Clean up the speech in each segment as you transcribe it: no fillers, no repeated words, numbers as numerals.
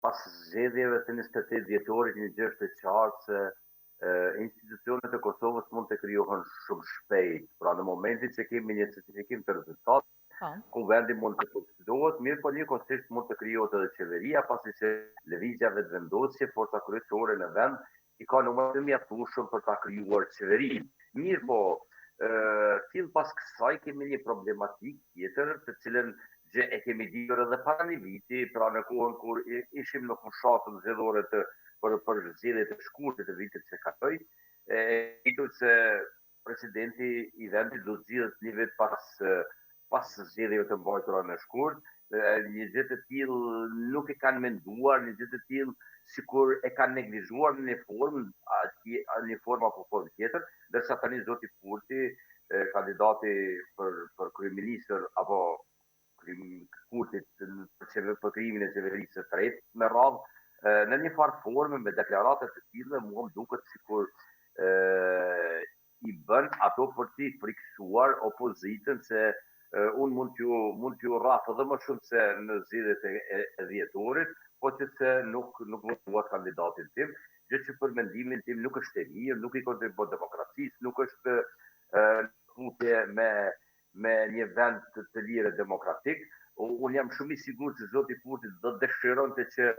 pas zgjedhjeve të 28 dhjetorit një gjë është e qartë se institucionet e Kosovës mund të krijohen shumë shpejt. Pra në momentin që kemi një certifikim të rezultat, Po. ku vendi mund të konstituohet, mirë po njëkohësisht mund të krijohet edhe qeveria, pasi që lëvizja vetëvendosje, forca kryesore në vend i ka numër të mjaftueshëm për ta krijuar qeverinë. Mirë po, till pas kësaj kemi një problematik tjetër, të cilën gjë e kemi ditur edhe para një viti, pra në kohën kur ishim në fushatën zgjedhore për zgjedhjet e shkurtër të vitit që kaloi, ditur se presidenti i vendit do zgjidhet një vit pas zgjedhjeve të mbajtura në shkurt, një gjë të tillë nuk e kanë menduar, një gjë të tillë sikur e kanë neglizhuar në një formë, një formë apo formë tjetër, ndërsa tani zoti Kurti, kandidati për kryeministër apo Kurtit për krijimin e qeverisë së tretë me radhë, në një farë formë me deklarata të tilla mua më duket sikur i bën ato për të friksuar opozitën se unë mund t'ju rraf edhe më shumë se në zgjedhjet e dhjetorit, po që se nuk votuat kandidatin tim, gjë që për mendimin tim nuk është e mirë, nuk i kontribuon demokracisë, nuk është tutje me një vend të lirë demokratik. Unë jam shumë i sigurt se zoti Kurti do të dëshironte që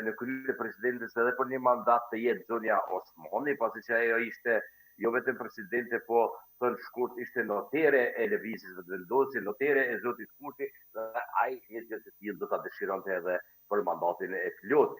në krye të presidentes edhe për një mandat të jetë zonja Osmani, pasi që ajo ishte jo vetëm presidente, po thënë shkurt ishte notere e lëvizjes vetëvendosje, notere e zotit Kurti, dhe ai një gjë të tillë do ta dëshironte edhe për mandatin e plot.